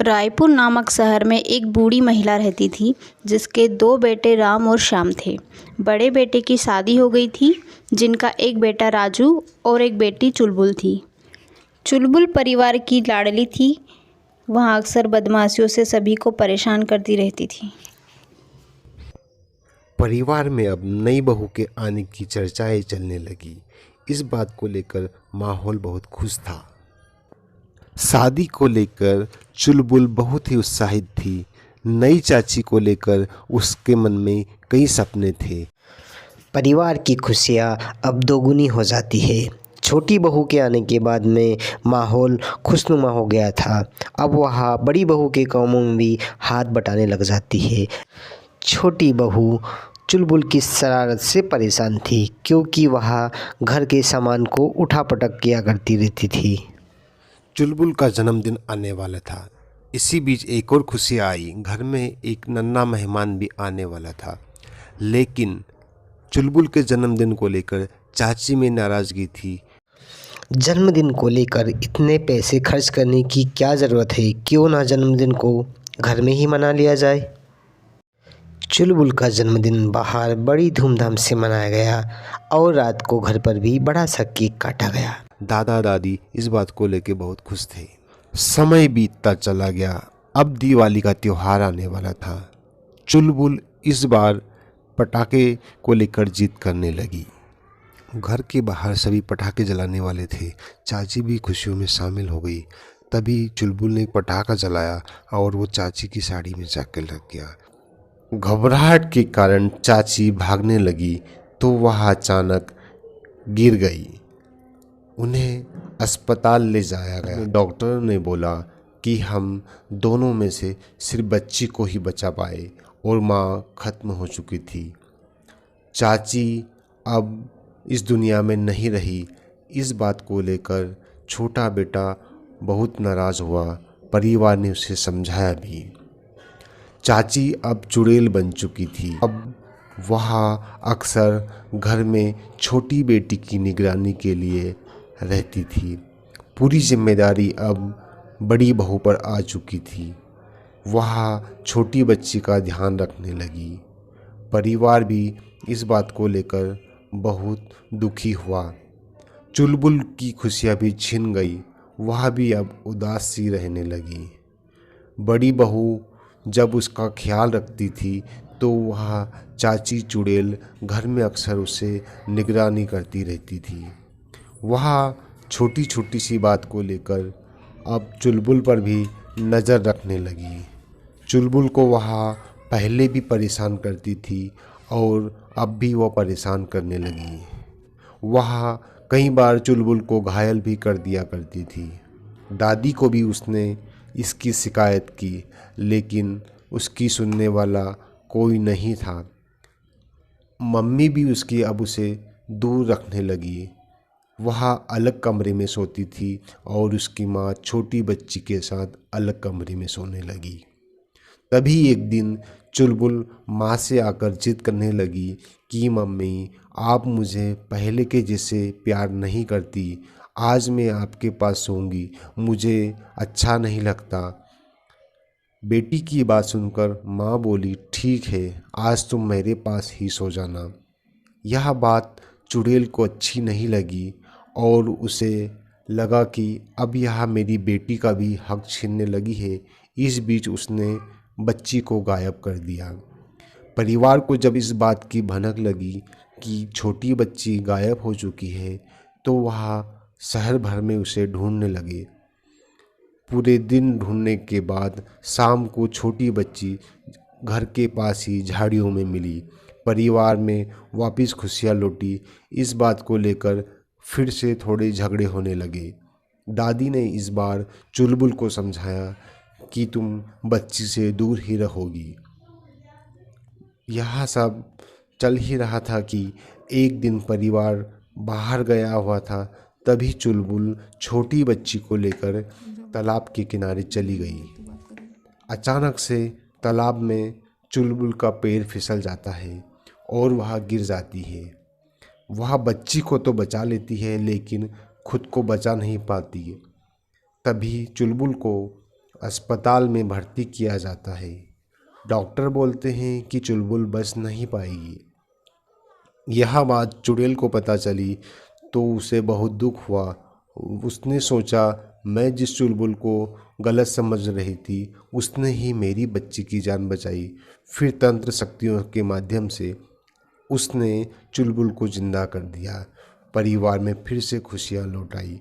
रायपुर नामक शहर में एक बूढ़ी महिला रहती थी जिसके 2 बेटे राम और श्याम थे। बड़े बेटे की शादी हो गई थी जिनका एक बेटा राजू और एक बेटी चुलबुल थी। चुलबुल परिवार की लाडली थी। वह अक्सर बदमाशियों से सभी को परेशान करती रहती थी। परिवार में अब नई बहू के आने की चर्चाएं चलने लगी। इस बात को लेकर माहौल बहुत खुश था। शादी को लेकर चुलबुल बहुत ही उत्साहित थी। नई चाची को लेकर उसके मन में कई सपने थे। परिवार की खुशियाँ अब दोगुनी हो जाती है। छोटी बहू के आने के बाद में माहौल खुशनुमा हो गया था। अब वह बड़ी बहू के कामों में भी हाथ बटाने लग जाती है। छोटी बहू चुलबुल की शरारत से परेशान थी क्योंकि वह घर के सामान को उठापटक किया करती रहती थी। चुलबुल का जन्मदिन आने वाला था। इसी बीच एक और खुशी आई। घर में एक नन्हा मेहमान भी आने वाला था। लेकिन चुलबुल के जन्मदिन को लेकर चाची में नाराज़गी थी। जन्मदिन को लेकर इतने पैसे खर्च करने की क्या ज़रूरत है, क्यों ना जन्मदिन को घर में ही मना लिया जाए। चुलबुल का जन्मदिन बाहर बड़ी धूमधाम से मनाया गया और रात को घर पर भी बड़ा सा केक काटा गया। दादा दादी इस बात को लेकर बहुत खुश थे। समय बीतता चला गया। अब दिवाली का त्योहार आने वाला था। चुलबुल इस बार पटाखे को लेकर जिद करने लगी। घर के बाहर सभी पटाखे जलाने वाले थे। चाची भी खुशियों में शामिल हो गई। तभी चुलबुल ने एक पटाखा जलाया और वो चाची की साड़ी में जाकर लग गया। घबराहट के कारण चाची भागने लगी तो वह अचानक गिर गई। उन्हें अस्पताल ले जाया गया। डॉक्टर ने बोला कि हम दोनों में से सिर्फ बच्ची को ही बचा पाए और माँ खत्म हो चुकी थी। चाची अब इस दुनिया में नहीं रही। इस बात को लेकर छोटा बेटा बहुत नाराज़ हुआ। परिवार ने उसे समझाया भी। चाची अब चुड़ैल बन चुकी थी। अब वह अक्सर घर में छोटी बेटी की निगरानी के लिए रहती थी। पूरी जिम्मेदारी अब बड़ी बहू पर आ चुकी थी। वह छोटी बच्ची का ध्यान रखने लगी। परिवार भी इस बात को लेकर बहुत दुखी हुआ। चुलबुल की खुशियाँ भी छिन गई। वह भी अब उदास सी रहने लगी। बड़ी बहू जब उसका ख्याल रखती थी तो वह चाची चुड़ैल घर में अक्सर उसे निगरानी करती रहती थी। वह छोटी छोटी सी बात को लेकर अब चुलबुल पर भी नज़र रखने लगी। चुलबुल को वह पहले भी परेशान करती थी और अब भी वह परेशान करने लगी। वह कई बार चुलबुल को घायल भी कर दिया करती थी। दादी को भी उसने इसकी शिकायत की लेकिन उसकी सुनने वाला कोई नहीं था। मम्मी भी उसकी अब उसे दूर रखने लगी। वह अलग कमरे में सोती थी और उसकी माँ छोटी बच्ची के साथ अलग कमरे में सोने लगी। तभी एक दिन चुलबुल माँ से आकर जिद करने लगी कि मम्मी आप मुझे पहले के जैसे प्यार नहीं करती। आज मैं आपके पास सोऊंगी। मुझे अच्छा नहीं लगता। बेटी की बात सुनकर माँ बोली ठीक है, आज तुम मेरे पास ही सो जाना। यह बात चुड़ैल को अच्छी नहीं लगी और उसे लगा कि अब यह मेरी बेटी का भी हक छीनने लगी है। इस बीच उसने बच्ची को गायब कर दिया। परिवार को जब इस बात की भनक लगी कि छोटी बच्ची गायब हो चुकी है तो वह शहर भर में उसे ढूंढने लगे। पूरे दिन ढूंढने के बाद शाम को छोटी बच्ची घर के पास ही झाड़ियों में मिली। परिवार में वापस खुशियाँ लौटी। इस बात को लेकर फिर से थोड़े झगड़े होने लगे। दादी ने इस बार चुलबुल को समझाया कि तुम बच्ची से दूर ही रहोगी। यह सब चल ही रहा था कि एक दिन परिवार बाहर गया हुआ था। तभी चुलबुल छोटी बच्ची को लेकर तालाब के किनारे चली गई। अचानक से तालाब में चुलबुल का पैर फिसल जाता है और वह गिर जाती है। वह बच्ची को तो बचा लेती है लेकिन खुद को बचा नहीं पाती। तभी चुलबुल को अस्पताल में भर्ती किया जाता है। डॉक्टर बोलते हैं कि चुलबुल बच नहीं पाएगी। यह बात चुड़ैल को पता चली तो उसे बहुत दुख हुआ। उसने सोचा, मैं जिस चुलबुल को गलत समझ रही थी उसने ही मेरी बच्ची की जान बचाई। फिर तंत्र शक्तियों के माध्यम से उसने चुलबुल को जिंदा कर दिया। परिवार में फिर से खुशियाँ लौट आई।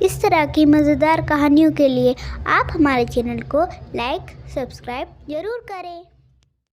इस तरह की मज़ेदार कहानियों के लिए आप हमारे चैनल को लाइक सब्सक्राइब ज़रूर करें।